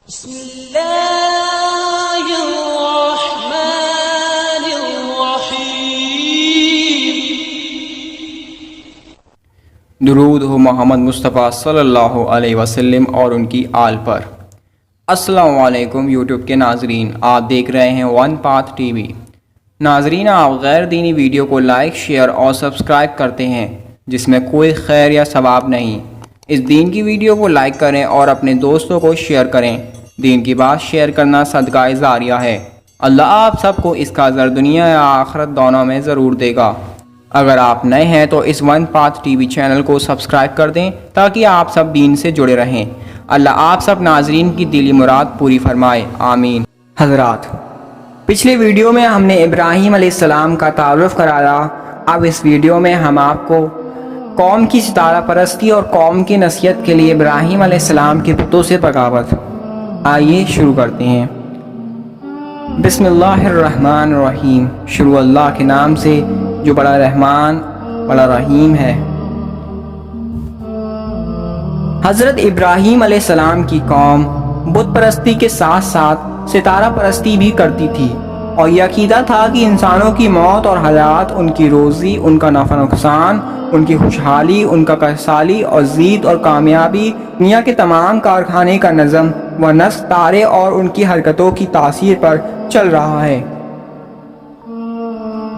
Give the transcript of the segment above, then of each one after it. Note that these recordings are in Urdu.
بسم اللہ الرحمن الرحیم۔ درود ہو محمد مصطفیٰ صلی اللہ علیہ وسلم اور ان کی آل پر۔ السلام علیکم یوٹیوب کے ناظرین، آپ دیکھ رہے ہیں ون پاتھ ٹی وی۔ ناظرین، آپ غیر دینی ویڈیو کو لائک، شیئر اور سبسکرائب کرتے ہیں جس میں کوئی خیر یا ثواب نہیں۔ اس دین کی ویڈیو کو لائک کریں اور اپنے دوستوں کو شیئر کریں۔ دین کی بات شیئر کرنا صدقہ جاریہ ہے۔ اللہ آپ سب کو اس کا اجر دنیا یا آخرت دونوں میں ضرور دے گا۔ اگر آپ نئے ہیں تو اس ون پاتھ ٹی وی چینل کو سبسکرائب کر دیں تاکہ آپ سب دین سے جڑے رہیں۔ اللہ آپ سب ناظرین کی دلی مراد پوری فرمائے، آمین۔ حضرات، پچھلے ویڈیو میں ہم نے ابراہیم علیہ السلام کا تعارف کرایا۔ اب اس ویڈیو میں ہم آپ کو قوم کی ستارہ پرستی اور قوم کی نصیحت کے لیے ابراہیم علیہ السلام کے بتوں سے بغاوت، آئیے شروع کرتے ہیں۔ بسم اللہ الرحمن الرحیم، شروع اللہ کے نام سے جو بڑا رحمان بڑا رحیم ہے۔ حضرت ابراہیم علیہ السلام کی قوم بت پرستی کے ساتھ ساتھ ستارہ پرستی بھی کرتی تھی، اور یہ عقیدہ تھا کہ انسانوں کی موت اور حیات، ان کی روزی، ان کا نفع نقصان، ان کی خوشحالی، ان کا کسالی اور زید اور کامیابی، دنیا کے تمام کارخانے کا نظم و نسق تارے اور ان کی حرکتوں کی تاثیر پر چل رہا ہے،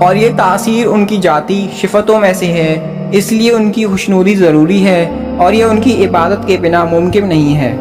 اور یہ تاثیر ان کی ذاتی صفتوں میں سے ہے، اس لیے ان کی خوشنودی ضروری ہے اور یہ ان کی عبادت کے بنا ممکن نہیں ہے۔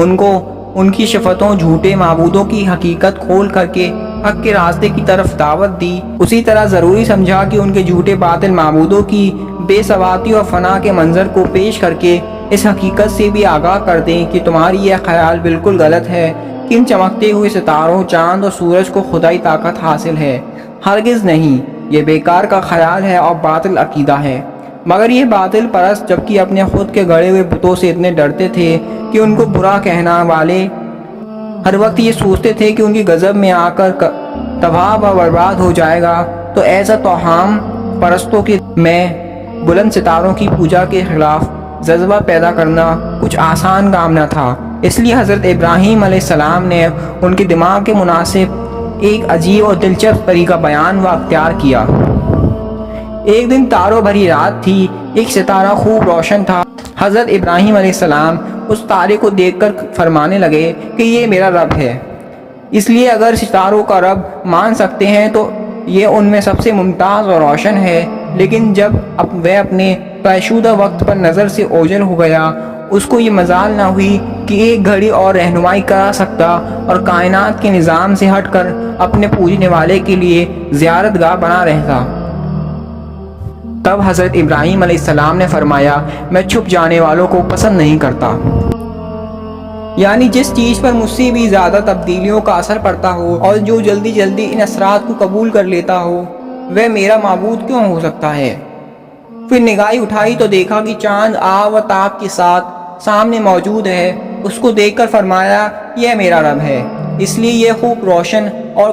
ان کو ان کی صفتوں، جھوٹے معبودوں کی حقیقت کھول کر کے حق کے راستے کی طرف دعوت دی، اسی طرح ضروری سمجھا کہ ان کے جھوٹے باطل معبودوں کی بے ثباتی اور فنا کے منظر کو پیش کر کے اس حقیقت سے بھی آگاہ کر دیں کہ تمہاری یہ خیال بالکل غلط ہے کہ ان چمکتے ہوئے ستاروں، چاند اور سورج کو خدائی طاقت حاصل ہے۔ ہرگز نہیں، یہ بیکار کا خیال ہے اور باطل عقیدہ ہے۔ مگر یہ باطل پرست جبکہ اپنے خود کے گڑے ہوئے بتوں سے اتنے ڈرتے تھے کہ ان کو برا کہنا والے ہر وقت یہ سوچتے تھے کہ ان کی غضب میں آ کر تباہ و برباد ہو جائے گا، تو ایسا توہم پرستوں کے میں بلند ستاروں کی پوجا کے خلاف جذبہ پیدا کرنا کچھ آسان کام نہ تھا۔ اس لیے حضرت ابراہیم علیہ السلام نے ان کے دماغ کے مناسب ایک عجیب اور دلچسپ طریقہ بیان و اختیار کیا۔ ایک دن تاروں بھری رات تھی، ایک ستارہ خوب روشن تھا۔ حضرت ابراہیم علیہ السلام اس تارے کو دیکھ کر فرمانے لگے کہ یہ میرا رب ہے، اس لیے اگر ستاروں کا رب مان سکتے ہیں تو یہ ان میں سب سے ممتاز اور روشن ہے۔ لیکن جب وہ اپنے طے شدہ وقت پر نظر سے اوجھل ہو گیا، اس کو یہ مجال نہ ہوئی کہ ایک گھڑی اور رہنمائی کرا سکتا اور کائنات کے نظام سے ہٹ کر اپنے پوجنے والے کے لیے زیارت گاہ بنا رہتا۔ تب حضرت ابراہیم علیہ السلام نے فرمایا، میں چھپ جانے والوں کو پسند نہیں کرتا۔ یعنی جس چیز پر مجھ سے بھی زیادہ تبدیلیوں کا اثر پڑتا ہو اور جو جلدی جلدی ان اثرات کو قبول کر لیتا ہو، وہ میرا معبود کیوں ہو سکتا ہے؟ پھر نگاہیں اٹھائی تو دیکھا کہ چاند آب و تاب کے ساتھ سامنے موجود ہے۔ اس کو دیکھ کر فرمایا، یہ میرا رب ہے، اس لیے یہ خوب روشن اور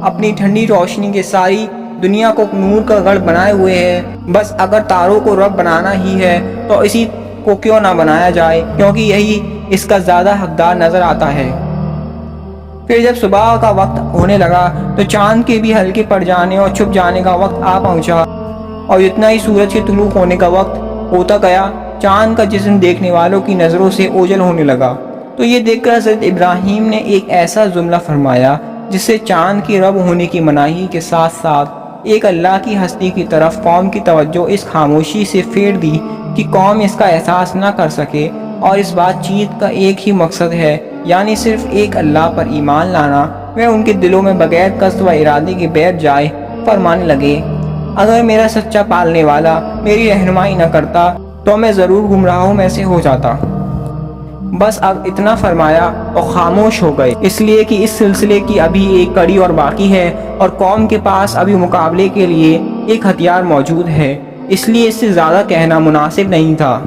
اپنی ٹھنڈی روشنی کے ساری دنیا کو نور کا گڑھ بنائے ہوئے ہے۔ بس اگر تاروں کو رب بنانا ہی ہے تو اسی کو کیوں نہ بنایا جائے، کیونکہ یہی اس کا زیادہ حقدار نظر آتا ہے۔ پھر جب صبح کا وقت ہونے لگا تو چاند کے بھی ہلکے پڑ جانے اور چھپ جانے کا وقت آ پہنچا، اور جتنا ہی سورج کے طلوع ہونے کا وقت ہوتا گیا، چاند کا جسم دیکھنے والوں کی نظروں سے اوجھل ہونے لگا۔ تو یہ دیکھ کر حضرت ابراہیم نے ایک ایسا جملہ فرمایا جس سے چاند کی رب ہونے کی مناہی کے ساتھ ساتھ ایک اللہ کی ہستی کی طرف قوم کی توجہ اس خاموشی سے پھیر دی کہ قوم اس کا احساس نہ کر سکے، اور اس بات چیت کا ایک ہی مقصد ہے، یعنی صرف ایک اللہ پر ایمان لانا۔ وہ ان کے دلوں میں بغیر قصد و ارادے کے بیٹھ جائے، فرمانے لگے، اگر میرا سچا پالنے والا میری رہنمائی نہ کرتا تو میں ضرور گمراہوں میں سے ہو جاتا۔ بس اب اتنا فرمایا اور خاموش ہو گئے، اس لیے کہ اس سلسلے کی ابھی ایک کڑی اور باقی ہے، اور قوم کے پاس ابھی مقابلے کے لیے ایک ہتھیار موجود ہے، اس لیے اس سے زیادہ کہنا مناسب نہیں تھا۔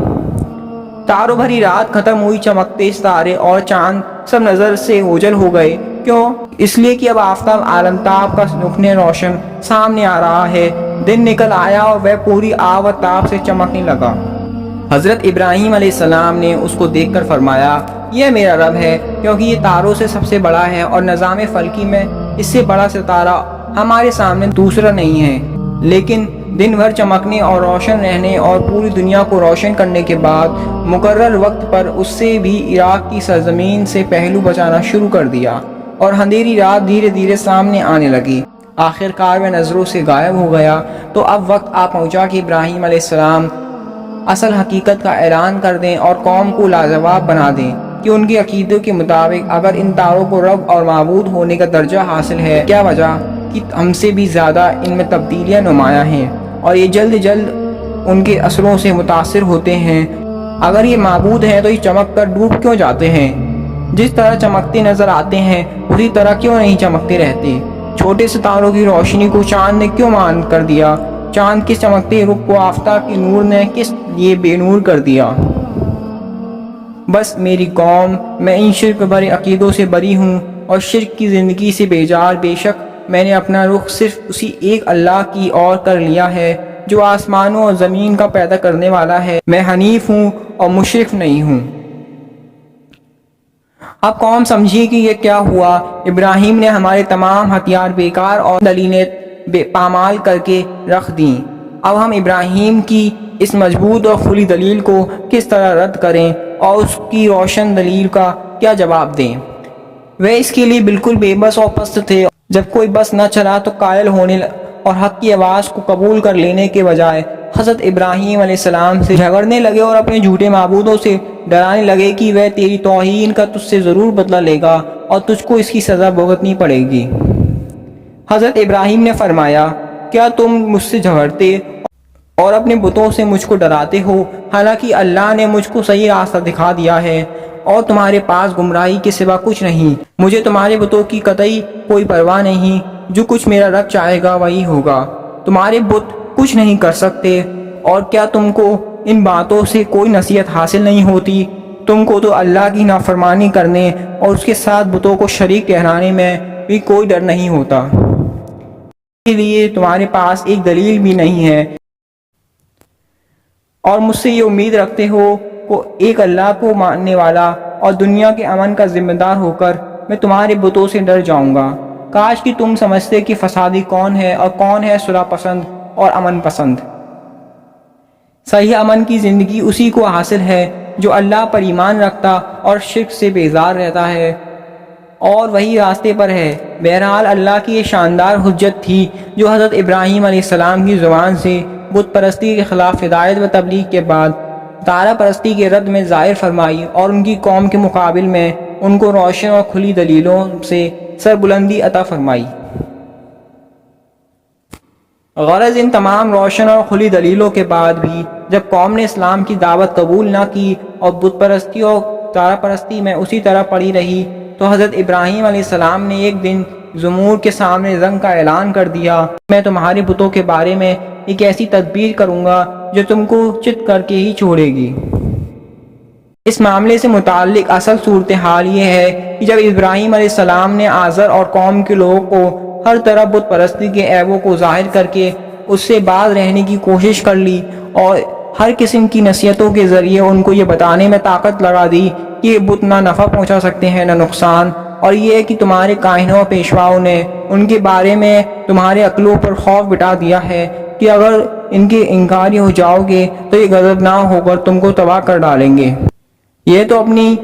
تاروں بھری رات ختم ہوئی، چمکتے ستارے اور چاند سب نظر سے اوجھل ہو گئے۔ کیوں؟ اس لیے کہ اب آفتاب عالمتاب کا رخنِ روشن سامنے آ رہا ہے۔ دن نکل آیا اور وہ پوری آب و تاب سے چمکنے لگا۔ حضرت ابراہیم علیہ السلام نے اس کو دیکھ کر فرمایا، یہ میرا رب ہے، کیونکہ یہ تاروں سے سب سے بڑا ہے اور نظام فلکی میں اس سے بڑا ستارہ ہمارے سامنے دوسرا نہیں ہے۔ لیکن دن بھر چمکنے اور روشن رہنے اور پوری دنیا کو روشن کرنے کے بعد مقرر وقت پر اس سے بھی عراق کی سرزمین سے پہلو بچانا شروع کر دیا اور اندھیری رات دھیرے دھیرے سامنے آنے لگی۔ آخر کار وہ نظروں سے غائب ہو گیا۔ تو اب وقت آ پہنچا کہ ابراہیم علیہ السلام اصل حقیقت کا اعلان کر دیں اور قوم کو لاجواب بنا دیں کہ ان کے عقیدے کے مطابق اگر ان تاروں کو رب اور معبود ہونے کا درجہ حاصل ہے، کیا وجہ کہ ہم سے بھی زیادہ ان میں تبدیلیاں نمایاں ہیں اور یہ جلد جلد ان کے اثروں سے متاثر ہوتے ہیں۔ اگر یہ معبود ہیں تو یہ چمک کر ڈوب کیوں جاتے ہیں؟ جس طرح چمکتے نظر آتے ہیں اسی طرح کیوں نہیں چمکتے رہتے؟ چھوٹے ستاروں کی روشنی کو چاند نے کیوں مان کر دیا؟ چاند کے چمکتے رخ کو آفتاب کے نور نے کس لیے بے نور کر دیا؟ بس میری قوم، میں ان شرک بھرے عقیدوں سے بری ہوں اور شرک کی زندگی سے بیزار۔ بے شک میں نے اپنا رخ صرف اسی ایک اللہ کی اور کر لیا ہے جو آسمانوں اور زمین کا پیدا کرنے والا ہے۔ میں حنیف ہوں اور مشرک نہیں ہوں۔ اب قوم سمجھی کہ یہ کیا ہوا۔ ابراہیم نے ہمارے تمام ہتھیار بیکار اور دلیلیں پامال کر کے رکھ دیں۔ اب ہم ابراہیم کی اس مضبوط اور کھلی دلیل کو کس طرح رد کریں اور اس کی روشن دلیل کا کیا جواب دیں؟ وہ اس کے لیے بالکل بے بس اور پست تھے۔ جب کوئی بس نہ چلا تو قائل ہونے اور حق کی آواز کو قبول کر لینے کے بجائے حضرت ابراہیم علیہ السلام سے جھگڑنے لگے اور اپنے جھوٹے معبودوں سے ڈرانے لگے کہ وہ تیری توہین کا تجھ سے ضرور بدلہ لے گا اور تجھ کو اس کی سزا بھگتنی پڑے گی۔ حضرت ابراہیم نے فرمایا، کیا تم مجھ سے جھگڑتے اور اپنے بتوں سے مجھ کو ڈراتے ہو، حالانکہ اللہ نے مجھ کو صحیح راستہ دکھا دیا ہے اور تمہارے پاس گمراہی کے سوا کچھ نہیں؟ مجھے تمہارے بتوں کی قطعی کوئی پرواہ نہیں، جو کچھ میرا رب چاہے گا وہی ہوگا۔ تمہارے بت کچھ نہیں کر سکتے، اور کیا تم کو ان باتوں سے کوئی نصیحت حاصل نہیں ہوتی؟ تم کو تو اللہ کی نافرمانی کرنے اور اس کے ساتھ بتوں کو شریک ٹھہرانے میں بھی کوئی ڈر نہیں ہوتا، اس لیے تمہارے پاس ایک دلیل بھی نہیں ہے اور مجھ سے یہ امید رکھتے ہو کہ ایک اللہ کو ماننے والا اور دنیا کے امن کا ذمہ دار ہو کر میں تمہارے بتوں سے ڈر جاؤں گا۔ کاش کہ تم سمجھتے کہ فسادی کون ہے اور کون ہے صلح پسند اور امن پسند۔ صحیح امن کی زندگی اسی کو حاصل ہے جو اللہ پر ایمان رکھتا اور شرک سے بیزار رہتا ہے اور وہی راستے پر ہے۔ بہرحال اللہ کی یہ شاندار حجت تھی جو حضرت ابراہیم علیہ السلام کی زبان سے بت پرستی کے خلاف ہدایت و تبلیغ کے بعد تارہ پرستی کے رد میں ظاہر فرمائی اور ان کی قوم کے مقابل میں ان کو روشن اور کھلی دلیلوں سے سربلندی عطا فرمائی۔ غرض ان تمام روشن اور کھلی دلیلوں کے بعد بھی جب قوم نے اسلام کی دعوت قبول نہ کی اور بت پرستی اور تارہ پرستی میں اسی طرح پڑی رہی، تو حضرت ابراہیم علیہ السلام نے ایک دن زمور کے سامنے جنگ کا اعلان کر دیا۔ میں تمہارے بتوں کے بارے میں ایک ایسی تدبیر کروں گا جو تم کو چت کر کے ہی چھوڑے گی۔ اس معاملے سے متعلق اصل صورتحال یہ ہے کہ جب ابراہیم علیہ السلام نے آزر اور قوم کے لوگوں کو ہر طرح بت پرستی کے عیبوں کو ظاہر کر کے اس سے باز رہنے کی کوشش کر لی اور ہر قسم کی نصیحتوں کے ذریعے ان کو یہ بتانے میں طاقت لگا دی کہ یہ بت نہ نفع پہنچا سکتے ہیں نہ نقصان، اور یہ کہ تمہارے کاہنوں اور پیشواؤں نے ان کے بارے میں تمہارے عقلوں پر خوف بٹھا دیا ہے کہ اگر ان کے انکاری ہو جاؤ گے تو یہ غضبناک ہو کر تم کو تباہ کر ڈالیں گے۔ یہ تو اپنی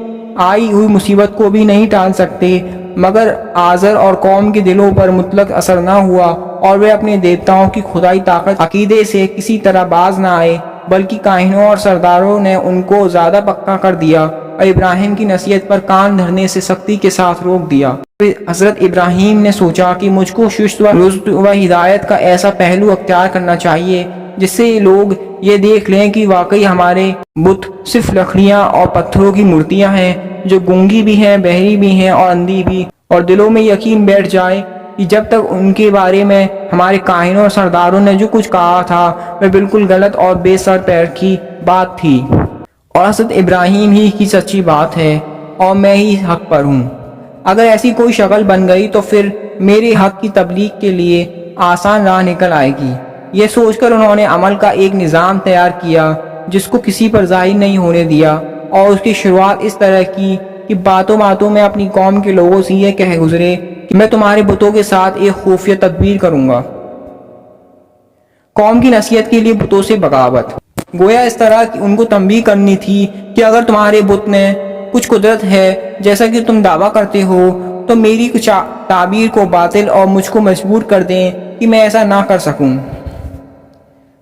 آئی ہوئی مصیبت کو بھی نہیں ٹال سکتے، مگر آزر اور قوم کے دلوں پر مطلق اثر نہ ہوا اور وہ اپنے دیوتاؤں کی خدائی طاقت عقیدے سے کسی طرح باز نہ آئے، بلکہ کاہنوں اور سرداروں نے ان کو زیادہ پکا کر دیا اور ابراہیم کی نصیحت پر کان دھرنے سے سختی کے ساتھ روک دیا۔ حضرت ابراہیم نے سوچا کہ مجھ کو شست و رشد و ہدایت کا ایسا پہلو اختیار کرنا چاہیے جس سے لوگ یہ دیکھ لیں کہ واقعی ہمارے بت صرف لکڑیاں اور پتھروں کی مورتیاں ہیں جو گونگی بھی ہیں، بہری بھی ہیں اور اندھی بھی، اور دلوں میں یقین بیٹھ جائے کہ جب تک ان کے بارے میں ہمارے کاہنوں اور سرداروں نے جو کچھ کہا تھا وہ بالکل غلط اور بے سر پیر کی بات تھی اور حضرت ابراہیم ہی کی سچی بات ہے اور میں ہی حق پر ہوں۔ اگر ایسی کوئی شکل بن گئی تو پھر میرے حق کی تبلیغ کے لیے آسان راہ نکل آئے گی۔ یہ سوچ کر انہوں نے عمل کا ایک نظام تیار کیا جس کو کسی پر ظاہر نہیں ہونے دیا، اور اس کی شروعات اس طرح کی کہ باتوں باتوں میں اپنی قوم کے لوگوں سے یہ کہہ گزرے کہ میں تمہارے بتوں کے ساتھ ایک خفیہ تدبیر کروں گا۔ قوم کی نصیحت کے لیے بتوں سے بغاوت۔ گویا اس طرح کہ ان کو تنبیہ کرنی تھی کہ اگر تمہارے بت میں کچھ قدرت ہے جیسا کہ تم دعویٰ کرتے ہو تو میری کچھ تعبیر کو باطل اور مجھ کو مجبور کر دیں کہ میں ایسا نہ کر سکوں۔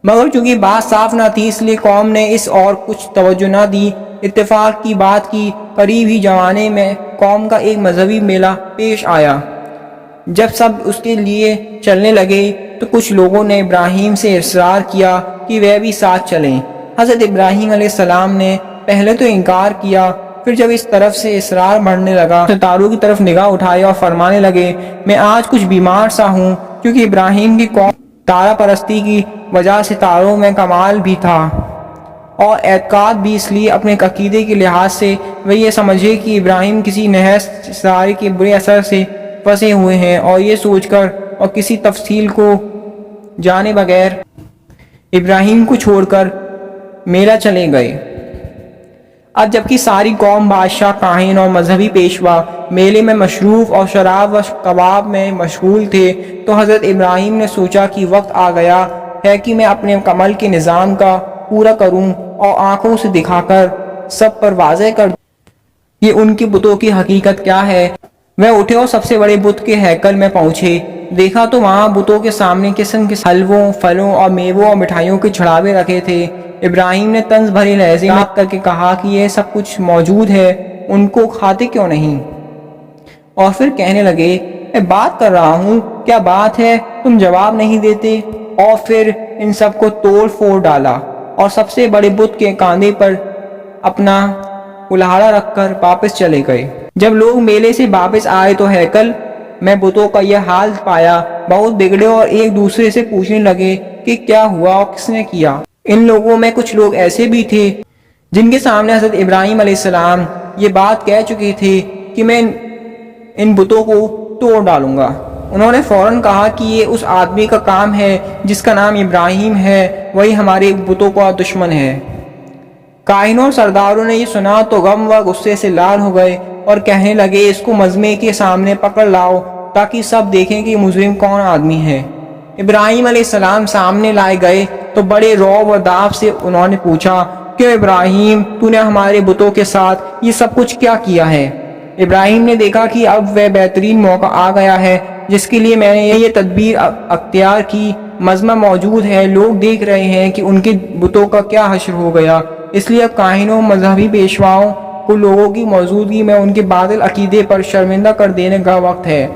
مگر چونکہ بات صاف نہ تھی اس لیے قوم نے اس اور کچھ توجہ نہ دی۔ اتفاق کی بات کی قریب ہی جوانے میں قوم کا ایک مذہبی میلہ پیش آیا۔ جب سب اس کے لیے چلنے لگے تو کچھ لوگوں نے ابراہیم سے اصرار کیا کہ وہ بھی ساتھ چلیں۔ حضرت ابراہیم علیہ السلام نے پہلے تو انکار کیا، پھر جب اس طرف سے اصرار بڑھنے لگا ستاروں کی طرف نگاہ اٹھائی اور فرمانے لگے میں آج کچھ بیمار سا ہوں، کیونکہ ابراہیم کی قوم تارہ پرستی کی وجہ سے ستاروں میں کمال بھی تھا اور اعتقاد بھی، اس لیے اپنے عقیدے کے لحاظ سے وہ یہ سمجھے کہ ابراہیم کسی نحس ستارے کے برے اثر سے پھنسے ہوئے ہیں، اور یہ سوچ کر اور کسی تفصیل کو جانے بغیر ابراہیم کو چھوڑ کر میلہ چلے گئے۔ اب جبکہ ساری قوم، بادشاہ، کاہن اور مذہبی پیشوا میلے میں مشروف اور شراب و کباب میں مشغول تھے تو حضرت ابراہیم نے سوچا کہ وقت آ گیا ہے کہ میں اپنے عمل کے نظام کا پورا کروں اور آنکھوں سے دکھا کر سب پر واضح کر دوں کہ ان کی بتوں کی حقیقت کیا ہے۔ وہ اٹھے اور سب سے بڑے بت کے ہیکل میں پہنچے۔ دیکھا تو وہاں بتوں کے سامنے قسم کے حلووں، پھلوں اور میووں اور مٹھائیوں کے چھڑاوے رکھے تھے۔ ابراہیم نے طنز بھرے لہجے میں کر کے کہا کہ یہ سب کچھ موجود ہے، ان کو کھاتے کیوں نہیں؟ اور پھر کہنے لگے میں بات کر رہا ہوں، کیا بات ہے تم جواب نہیں دیتے؟ اور پھر ان سب کو توڑ پھوڑ ڈالا اور سب سے بڑے بت کے کاندھے پر اپنا کلہاڑا رکھ کر واپس چلے گئے۔ جب لوگ میلے سے واپس آئے تو ہیکل میں بتوں کا یہ حال پایا بہت بگڑے اور ایک دوسرے سے پوچھنے لگے کہ کیا ہوا اور کس نے کیا۔ ان لوگوں میں کچھ لوگ ایسے بھی تھے جن کے سامنے حضرت ابراہیم علیہ السلام یہ بات کہہ چکے تھے کہ میں ان بتوں کو توڑ ڈالوں گا۔ انہوں نے فوراً کہا کہ یہ اس آدمی کا کام ہے جس کا نام ابراہیم ہے، وہی ہمارے بتوں کا دشمن ہے۔ کاہنوں اور سرداروں نے یہ سنا تو غم و غصے سے لال ہو گئے اور کہنے لگے اس کو مجمع کے سامنے پکڑ لاؤ تاکہ سب دیکھیں کہ مجرم کون آدمی ہے۔ ابراہیم علیہ السلام سامنے لائے گئے تو بڑے رعب و داغ سے انہوں نے پوچھا کہ ابراہیم تو نے ہمارے بتوں کے ساتھ یہ سب کچھ کیا کیا ہے؟ ابراہیم نے دیکھا کہ اب وہ بہترین موقع آ گیا ہے جس کے لیے میں نے یہ تدبیر اختیار کی۔ مجمع موجود ہے، لوگ دیکھ رہے ہیں کہ ان کے بتوں کا کیا حشر ہو گیا، اس لیے اب کاہنوں، مذہبی پیشواؤں کو لوگوں کی موجودگی میں ان کے باطل عقیدے پر شرمندہ کر دینے کا وقت ہے۔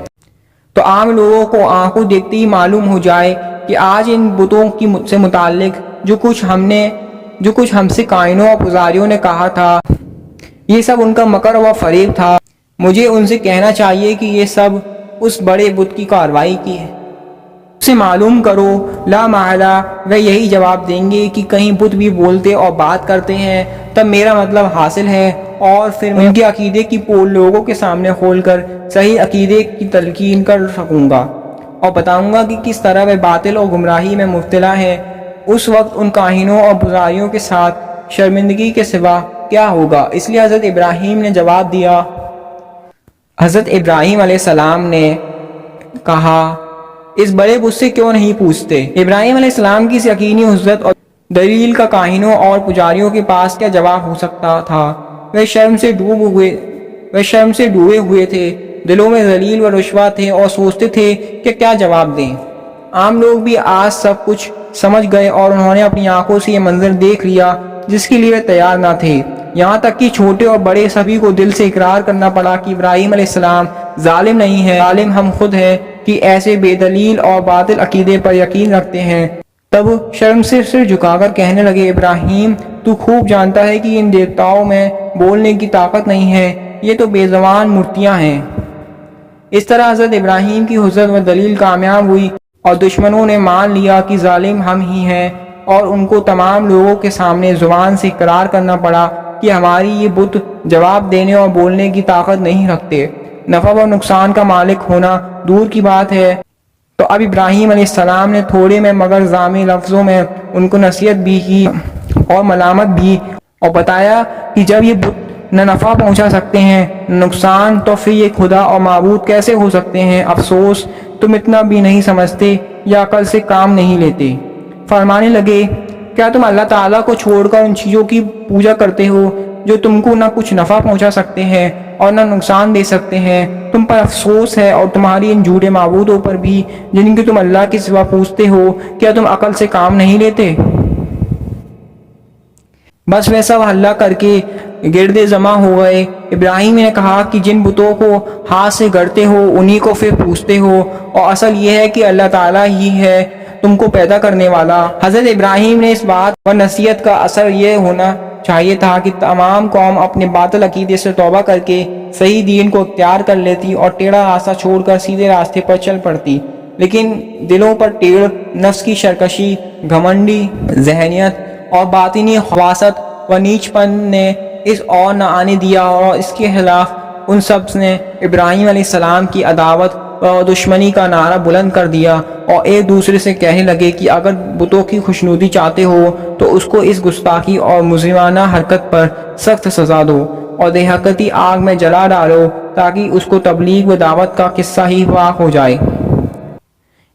تو عام لوگوں کو آنکھوں دیکھتے ہی معلوم ہو جائے کہ آج ان بتوں کی سے متعلق جو کچھ ہم سے کاہنوں اور پجاریوں نے کہا تھا یہ سب ان کا مکر و فریب تھا۔ مجھے ان سے کہنا چاہیے کہ یہ سب اس بڑے بت کی کارروائی کی ہے، اسے معلوم کرو۔ لا محالہ وہ یہی جواب دیں گے کہ کہیں بت بھی بولتے اور بات کرتے ہیں تب میرا مطلب حاصل ہے، اور پھر میں ان کے عقیدے کی پول لوگوں کے سامنے کھول کر صحیح عقیدے کی تلقین کر سکوں گا اور بتاؤں گا کہ کس طرح وہ باطل اور گمراہی میں مبتلا ہے۔ اس وقت ان کاہنوں اور پجاریوں کے ساتھ شرمندگی کے سوا کیا ہوگا؟ اس لیے حضرت ابراہیم نے جواب دیا۔ حضرت ابراہیم علیہ السلام نے کہا اس بڑے بت سے کیوں نہیں پوچھتے؟ ابراہیم علیہ السلام کی اس یقینی حجت اور دلیل کا کاہنوں اور پجاریوں کے پاس کیا جواب ہو سکتا تھا؟ وہ شرم سے ڈوبے ہوئے تھے، دلوں میں ذلیل و رسوا تھے اور سوچتے تھے کہ کیا جواب دیں۔ عام لوگ بھی آج سب کچھ سمجھ گئے اور انہوں نے اپنی آنکھوں سے یہ منظر دیکھ لیا جس کے لیے وہ تیار نہ تھے، یہاں تک کہ چھوٹے اور بڑے سبھی کو دل سے اقرار کرنا پڑا کہ ابراہیم علیہ السلام ظالم نہیں ہے، ظالم ہم خود ہیں کہ ایسے بے دلیل اور باطل عقیدے پر یقین رکھتے ہیں۔ تب شرم سے سر جھکا کر کہنے لگے ابراہیم تو خوب جانتا ہے کہ ان دیوتاؤں میں بولنے کی طاقت نہیں ہے، یہ تو بے زبان مورتیاں ہیں۔ اس طرح حضرت ابراہیم کی حجت و دلیل کامیاب ہوئی اور دشمنوں نے مان لیا کہ ظالم ہم ہی ہیں، اور ان کو تمام لوگوں کے سامنے زبان سے اقرار کرنا پڑا کہ ہماری یہ بت جواب دینے اور بولنے کی طاقت نہیں رکھتے، نفع و نقصان کا مالک ہونا دور کی بات ہے۔ تو اب ابراہیم علیہ السلام نے تھوڑے میں مگر جامع لفظوں میں ان کو نصیحت بھی کی اور ملامت بھی، اور بتایا کہ جب یہ بت نہ نفع پہنچا سکتے ہیں نہ نقصان، تو پھر یہ خدا اور معبود کیسے ہو سکتے ہیں؟ افسوس تم اتنا بھی نہیں سمجھتے یا عقل سے کام نہیں لیتے۔ فرمانے لگے، کیا تم اللہ تعالیٰ کو چھوڑ کر ان چیزوں کی پوجا کرتے ہو جو تم کو نہ کچھ نفع پہنچا سکتے ہیں اور نہ نقصان دے سکتے ہیں؟ تم پر افسوس ہے اور تمہاری ان جھوٹے معبودوں پر بھی جن کی تم اللہ کے سوا پوجتے ہو۔ کیا تم عقل سے کام نہیں لیتے؟ بس وہ سب ہلہ کر کے گرد جمع ہو گئے۔ ابراہیم نے کہا کہ جن بتوں کو ہاتھ سے گڑتے ہو انہی کو پھر پوجتے ہو، اور اصل یہ ہے کہ اللہ تعالیٰ ہی ہے تم کو پیدا کرنے والا۔ حضرت ابراہیم نے اس بات و نصیحت کا اثر یہ ہونا چاہیے تھا کہ تمام قوم اپنے باطل عقیدے سے توبہ کر کے صحیح دین کو اختیار کر لیتی اور ٹیڑھا راستہ چھوڑ کر سیدھے راستے پر چل پڑتی، لیکن دلوں پر ٹیڑھ، نفس کی سرکشی، گھمنڈی ذہنیت اور باطنی خواست و نیچ پن نے اس اور نہ آنے دیا، اور اس کے خلاف ان سب نے ابراہیم علیہ السلام کی عداوت اور دشمنی کا نعرہ بلند کر دیا اور ایک دوسرے سے کہنے لگے کہ اگر بتوں کی خوشنودی چاہتے ہو تو اس کو اس گستاخی اور مجرمانہ حرکت پر سخت سزا دو اور دیہقتی آگ میں جلا ڈالو تاکہ اس کو تبلیغ و دعوت کا قصہ ہی واقع ہو جائے۔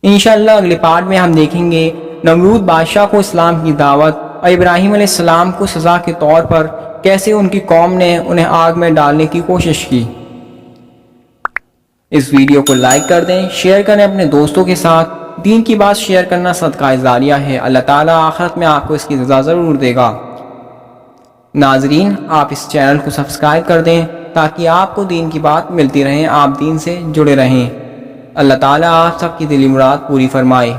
انشاءاللہ اگلے پارٹ میں ہم دیکھیں گے نمرود بادشاہ کو اسلام کی دعوت اور ابراہیم علیہ السلام کو سزا کے طور پر کیسے ان کی قوم نے انہیں آگ میں ڈالنے کی کوشش کی۔ اس ویڈیو کو لائک کر دیں، شیئر کریں اپنے دوستوں کے ساتھ۔ دین کی بات شیئر کرنا صدقہ جاریہ ہے، اللہ تعالیٰ آخرت میں آپ کو اس کی سزا ضرور دے گا۔ ناظرین، آپ اس چینل کو سبسکرائب کر دیں تاکہ آپ کو دین کی بات ملتی رہیں، آپ دین سے جڑے رہیں۔ اللہ تعالیٰ آپ سب کی دلی مراد پوری فرمائے۔